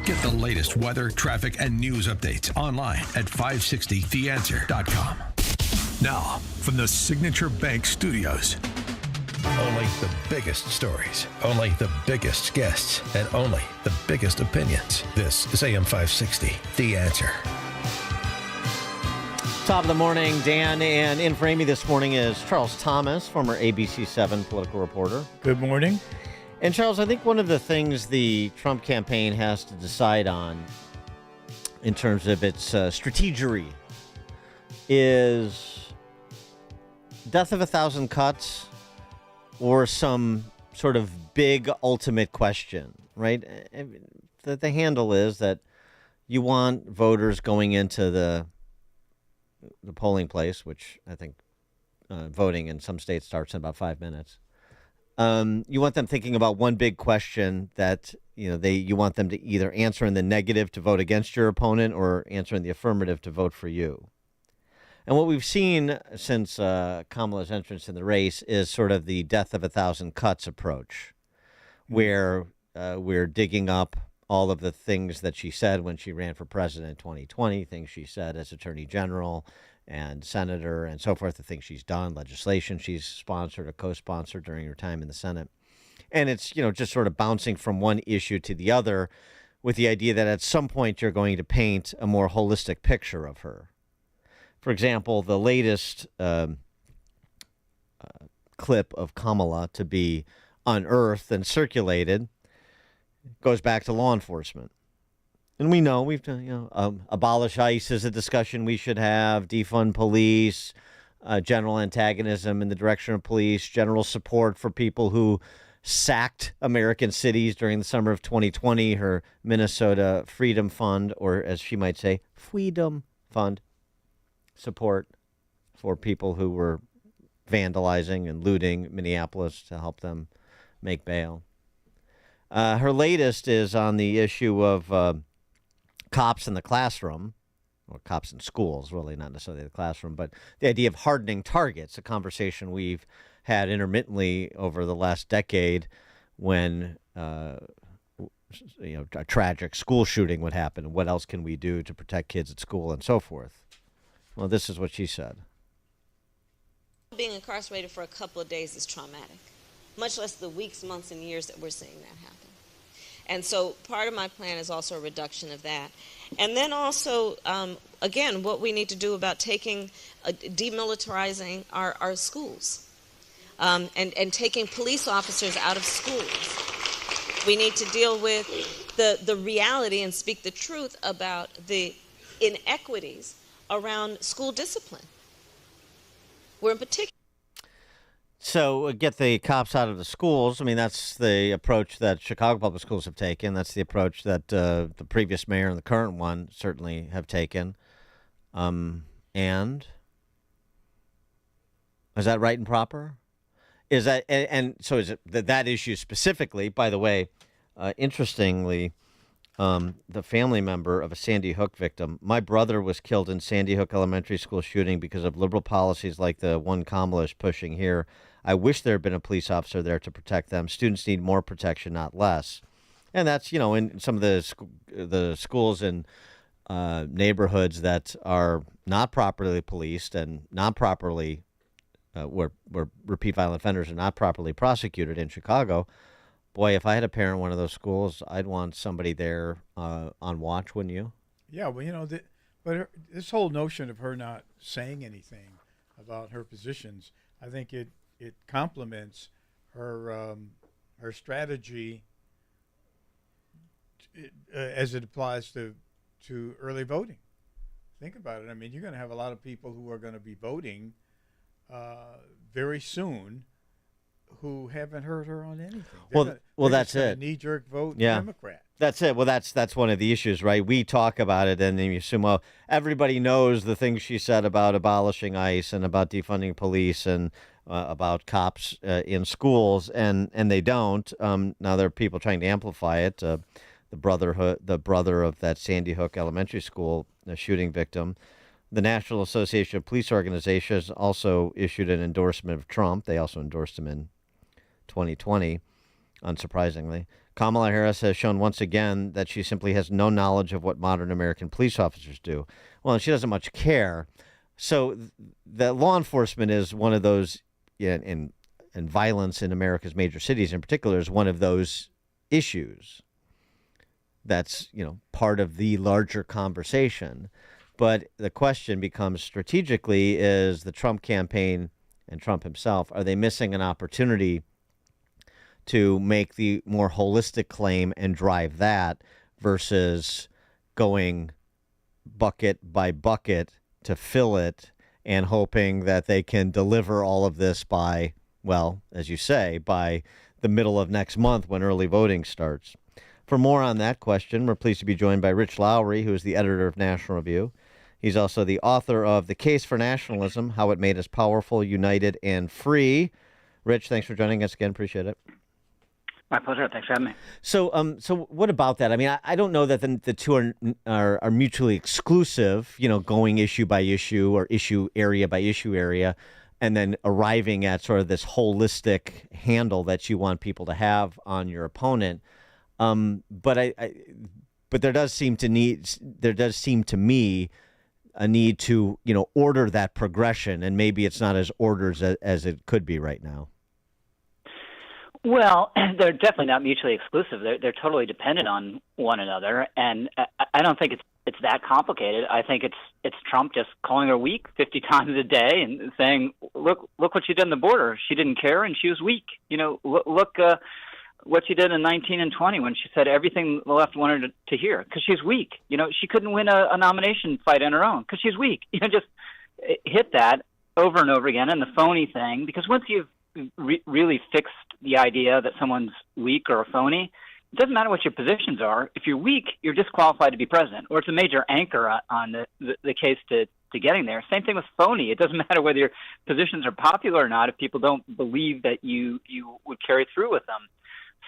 Get the latest weather, traffic, and news updates online at 560theanswer.com. Now, from the Signature Bank Studios. Only the biggest stories, only the biggest guests, and only the biggest opinions. This is AM 560, The Answer. Top of the morning, Dan, and in for Amy this morning is Charles Thomas, former ABC7 political reporter. Good morning. And Charles, I think one of the things the Trump campaign has to decide on in terms of its strategery is death of 1,000 cuts or some sort of big ultimate question, right? The handle is that you want voters going into the polling place, which I think voting in some states starts in about 5 minutes. You want them thinking about one big question that you want them to either answer in the negative to vote against your opponent or answer in the affirmative to vote for you. And what we've seen since Kamala's entrance in the race is sort of the death of 1,000 cuts approach, where we're digging up all of the things that she said when she ran for president in 2020, things she said as attorney general and senator and so forth, the things she's done, legislation she's sponsored or co-sponsored during her time in the Senate. And it's, just sort of bouncing from one issue to the other with the idea that at some point you're going to paint a more holistic picture of her. For example, the latest clip of Kamala to be unearthed and circulated goes back to law enforcement. And we know we've done, abolish ICE is a discussion we should have, defund police, general antagonism in the direction of police, general support for people who sacked American cities during the summer of 2020, her Minnesota Freedom Fund, or as she might say, Freedom Fund, support for people who were vandalizing and looting Minneapolis to help them make bail. Her latest is on the issue of cops in the classroom, or cops in schools, really, not necessarily the classroom, but the idea of hardening targets, a conversation we've had intermittently over the last decade when a tragic school shooting would happen. What else can we do to protect kids at school and so forth? Well, this is what she said. Being incarcerated for a couple of days is traumatic, much less the weeks, months, and years that we're seeing that happen. And so part of my plan is also a reduction of that. And then also, again, what we need to do about demilitarizing our schools and taking police officers out of schools. We need to deal with the reality and speak the truth about the inequities around school discipline. We're in particular. So get the cops out of the schools. I mean, that's the approach that Chicago Public Schools have taken. That's the approach that the previous mayor and the current one certainly have taken. And is that right and proper? Is that and so is it that issue specifically? By the way, interestingly, the family member of a Sandy Hook victim. My brother was killed in Sandy Hook Elementary School shooting because of liberal policies like the one Kamala is pushing here. I wish there had been a police officer there to protect them. Students need more protection, not less. And that's, in some of the schools and neighborhoods that are not properly policed and not properly, where repeat violent offenders are not properly prosecuted in Chicago. Boy, if I had a parent in one of those schools, I'd want somebody there on watch, wouldn't you? Yeah, well, this whole notion of her not saying anything about her positions, I think it complements her strategy as it applies to early voting. Think about it. I mean, you're going to have a lot of people who are going to be voting very soon who haven't heard her on anything. That's it. Knee-jerk vote Democrat. That's it. Well, that's one of the issues, right? We talk about it, and then you assume, well, everybody knows the things she said about abolishing ICE and about defunding police and about cops in schools, and they don't. Now there are people trying to amplify it. The brother of that Sandy Hook Elementary School shooting victim. The National Association of Police Organizations also issued an endorsement of Trump. They also endorsed him in 2020, unsurprisingly. Kamala Harris has shown once again that she simply has no knowledge of what modern American police officers do. Well, and she doesn't much care. So the law enforcement is one of those, and violence in America's major cities in particular is one of those issues. That's, part of the larger conversation. But the question becomes strategically, is the Trump campaign and Trump himself, are they missing an opportunity to make the more holistic claim and drive that versus going bucket by bucket to fill it and hoping that they can deliver all of this by, well, as you say, by the middle of next month when early voting starts? For more on that question, we're pleased to be joined by Rich Lowry, who is the editor of National Review. He's also the author of The Case for Nationalism, How It Made Us Powerful, United, and Free. Rich, thanks for joining us again. Appreciate it. My pleasure. Thanks for having me. So, what about that? I mean, I don't know that the two are mutually exclusive. Going issue by issue or issue area by issue area, and then arriving at sort of this holistic handle that you want people to have on your opponent. But there does seem to me a need to order that progression, and maybe it's not as ordered as it could be right now. Well, they're definitely not mutually exclusive. They're totally dependent on one another, and I don't think it's that complicated. I think it's Trump just calling her weak 50 times a day and saying, look what she did on the border. She didn't care, and she was weak. Look what she did in 19 and 20 when she said everything the left wanted to hear because she's weak. She couldn't win a nomination fight on her own because she's weak. Just hit that over and over again, and the phony thing, because once you've really fixed the idea that someone's weak or a phony, it doesn't matter what your positions are. If you're weak, you're disqualified to be president, or it's a major anchor on the case to getting there. Same thing with phony. It doesn't matter whether your positions are popular or not if people don't believe that you would carry through with them.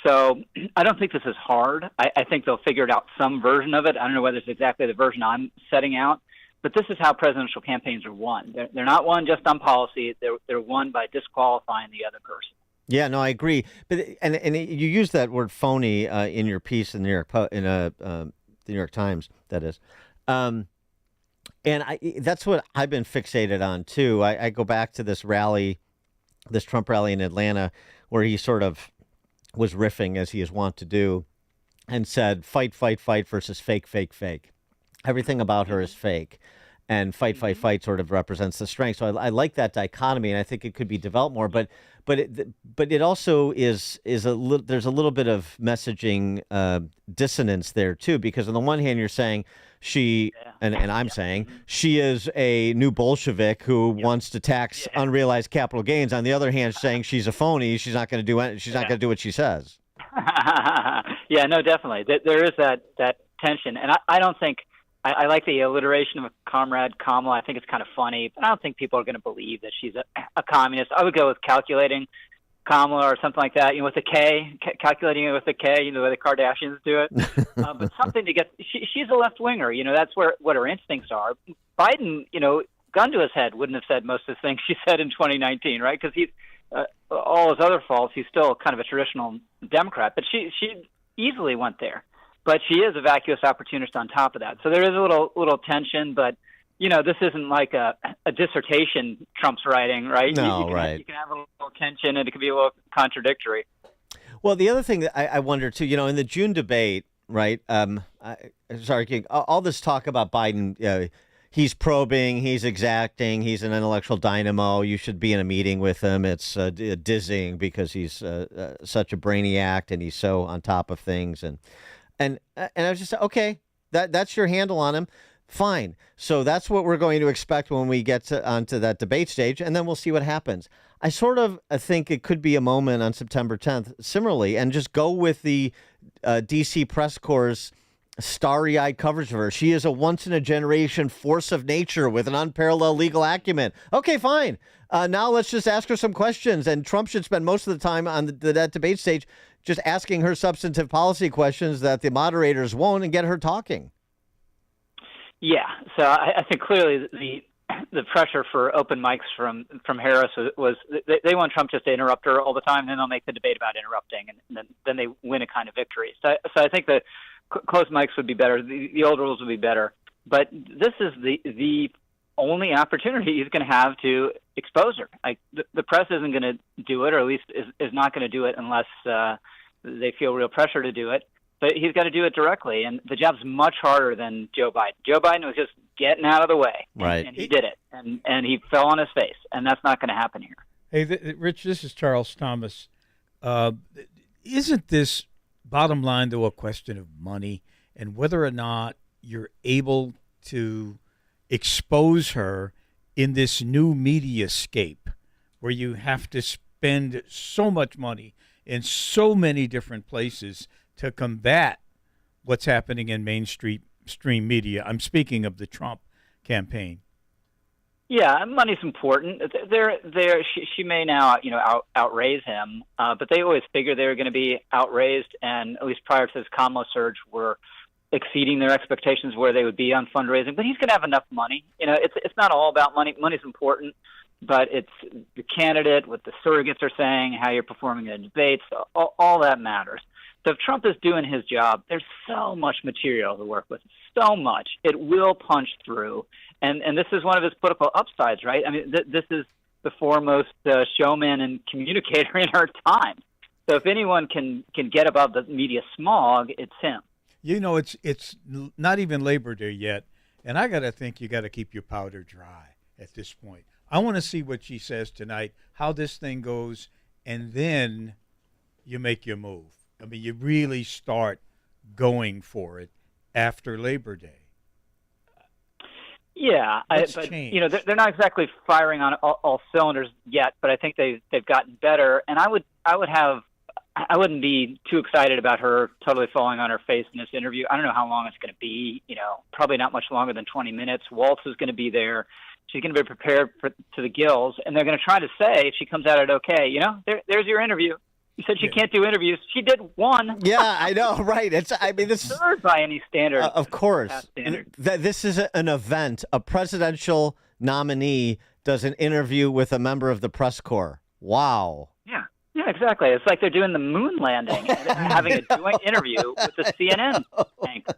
So I don't think this is hard. I think they'll figure out some version of it. I don't know whether it's exactly the version I'm setting out, but this is how presidential campaigns are won. They're not won just on policy. They're won by disqualifying the other person. Yeah, no, I agree. But and you use that word phony in your piece in the New York Times. That is, and that's what I've been fixated on too. I go back to this Trump rally in Atlanta, where he sort of was riffing as he is wont to do, and said, "Fight, fight, fight" versus "fake, fake, fake." Everything about her is fake, and fight, fight, fight sort of represents the strength. So I like that dichotomy, and I think it could be developed more. But it also is there's a little bit of messaging dissonance there too, because on the one hand you're saying and I'm saying she is a new Bolshevik who wants to tax unrealized capital gains. On the other hand, saying she's a phony, she's not going to do she's not going to do what she says. Yeah, no, definitely. There is that tension, and I don't think. I like the alliteration of Comrade Kamala. I think it's kind of funny, but I don't think people are going to believe that she's a communist. I would go with calculating Kamala or something like that, with a K, calculating it with a K, the way the Kardashians do it. But something to get, she's a left-winger, that's what her instincts are. Biden, gun to his head, wouldn't have said most of the things she said in 2019, right? Because he's, all his other faults, he's still kind of a traditional Democrat, but she easily went there. But she is a vacuous opportunist on top of that. So there is a little tension, but, this isn't like a dissertation Trump's writing, right? No, right. You can have a little tension, and it can be a little contradictory. Well, the other thing that I wonder, too, in the June debate, right, all this talk about Biden, he's probing, he's exacting, he's an intellectual dynamo, you should be in a meeting with him. It's dizzying because he's such a brainiac, and he's so on top of things, And I was just okay. That's your handle on him. Fine. So that's what we're going to expect when we get onto that debate stage, and then we'll see what happens. I sort of think it could be a moment on September 10th, similarly, and just go with the D.C. press corps' starry-eyed coverage of her. She is a once-in-a-generation force of nature with an unparalleled legal acumen. Okay, fine. Now let's just ask her some questions, and Trump should spend most of the time on that debate stage just asking her substantive policy questions that the moderators won't, and get her talking. Yeah, so I think clearly the pressure for open mics from Harris was they want Trump just to interrupt her all the time, and then they'll make the debate about interrupting, and then they win a kind of victory. So I think the closed mics would be better. The old rules would be better. But this is the only opportunity he's going to have to expose her. Like the press isn't going to do it, or at least is not going to do it unless they feel real pressure to do it. But he's got to do it directly, and the job's much harder than Joe Biden. Joe Biden was just getting out of the way, right? And he did it, and he fell on his face, and that's not going to happen here. Hey, Rich, this is Charles Thomas. Isn't this bottom line, though, a question of money and whether or not you're able to expose her in this new media scape where you have to spend so much money in so many different places to combat what's happening in mainstream media? I'm speaking of the Trump campaign. Yeah, money's important. She may now, outraise him, but they always figured they were going to be outraised, and at least prior to this Kamala surge, were exceeding their expectations where they would be on fundraising. But he's going to have enough money. It's not all about money. Money's important, but it's the candidate, what the surrogates are saying, how you're performing in the debates, all that matters. So if Trump is doing his job, there's so much material to work with, so much. It will punch through. And this is one of his political upsides, right? I mean, this is the foremost showman and communicator in our time. So if anyone can get above the media smog, it's him. It's not even Labor Day yet, and I got to think you got to keep your powder dry at this point. I want to see what she says tonight, how this thing goes, and then you make your move. I mean, you really start going for it after Labor Day. Yeah, but they're not exactly firing on all cylinders yet, but I think they've gotten better. And I wouldn't be too excited about her totally falling on her face in this interview. I don't know how long it's going to be. Probably not much longer than 20 minutes. Waltz is going to be there. She's going to be prepared to the gills, and they're going to try to say, if she comes at it okay, there's your interview. You said she can't do interviews. She did one. Yeah, I know, right? This absurd by any standard. Of course, this is an event. A presidential nominee does an interview with a member of the press corps. Wow. Yeah, exactly. It's like they're doing the moon landing and having a joint interview with the CNN anchor.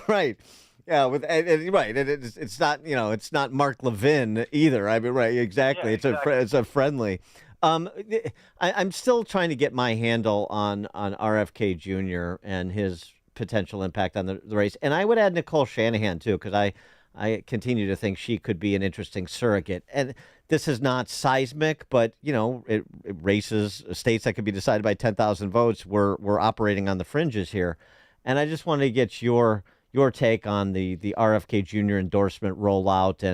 Right. Yeah, right. It's not it's not Mark Levin either. I mean, right? Exactly. Yeah, exactly. It's a friendly. I'm still trying to get my handle on RFK Jr. and his potential impact on the race. And I would add Nicole Shanahan, too, because I continue to think she could be an interesting surrogate. And this is not seismic, but, it races, states that could be decided by 10,000 votes. We're operating on the fringes here. And I just wanted to get your take on the RFK Jr. endorsement rollout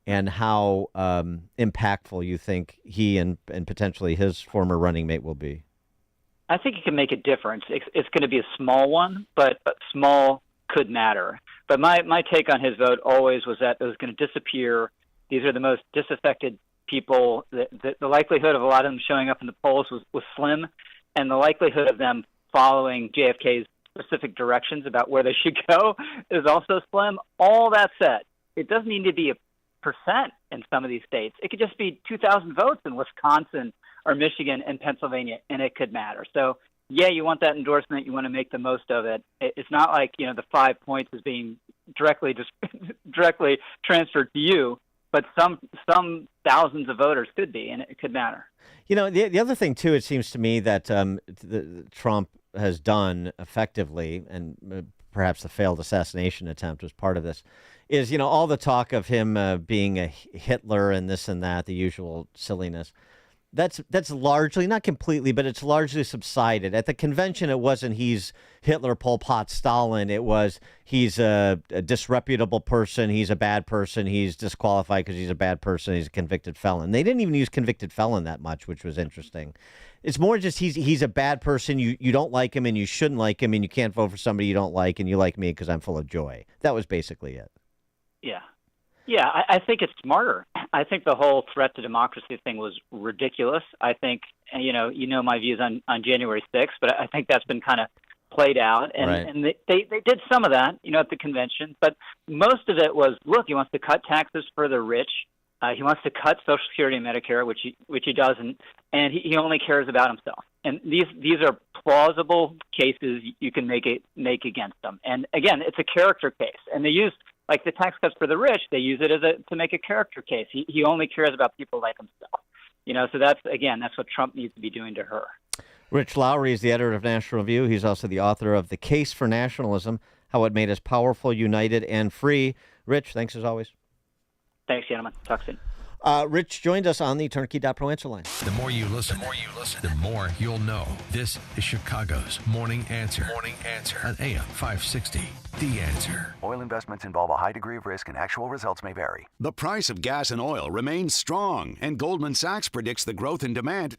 and how impactful you think he and potentially his former running mate will be. I think it can make a difference. It's going to be a small one, but small could matter. But my take on his vote always was that it was going to disappear. These are the most disaffected people. The likelihood of a lot of them showing up in the polls was slim, and the likelihood of them following JFK's specific directions about where they should go is also slim. All that said, it doesn't need to be a percent in some of these states. It could just be 2,000 votes in Wisconsin or Michigan and Pennsylvania, and it could matter. So, yeah, you want that endorsement. You want to make the most of it. It's not like, the 5 points is being directly transferred to you, but some thousands of voters could be, and it could matter. The other thing, too, it seems to me that Trump has done effectively, and perhaps the failed assassination attempt was part of this, is, all the talk of him being a Hitler and this and that, the usual silliness. That's largely, not completely, but it's largely subsided. At the convention, it wasn't he's Hitler, Pol Pot, Stalin. It was he's a disreputable person. He's a bad person. He's disqualified because he's a bad person. He's a convicted felon. They didn't even use convicted felon that much, which was interesting. It's more just he's a bad person. You don't like him and you shouldn't like him and you can't vote for somebody you don't like and you like me because I'm full of joy. That was basically it. Yeah. Yeah, I think it's smarter. I think the whole threat to democracy thing was ridiculous. I think, my views on January 6th, but I think that's been kind of played out, and, Right. and they did some of that, at the convention, but most of it was, look, he wants to cut taxes for the rich. He wants to cut Social Security and Medicare, which he doesn't, and he only cares about himself. And these are plausible cases you can make against them. And again, it's a character case, and they use, like the tax cuts for the rich, they use it to make a character case. He only cares about people like himself. So that's what Trump needs to be doing to her. Rich Lowry is the editor of National Review. He's also the author of The Case for Nationalism, How It Made Us Powerful, United, and Free. Rich, thanks as always. Thanks, gentlemen. Talk soon. Rich joined us on the Turnkey.pro answer line. The more you listen, the more you'll know. This is Chicago's Morning Answer. Morning Answer on AM 560. The Answer. Oil investments involve a high degree of risk and actual results may vary. The price of gas and oil remains strong, and Goldman Sachs predicts the growth in demand to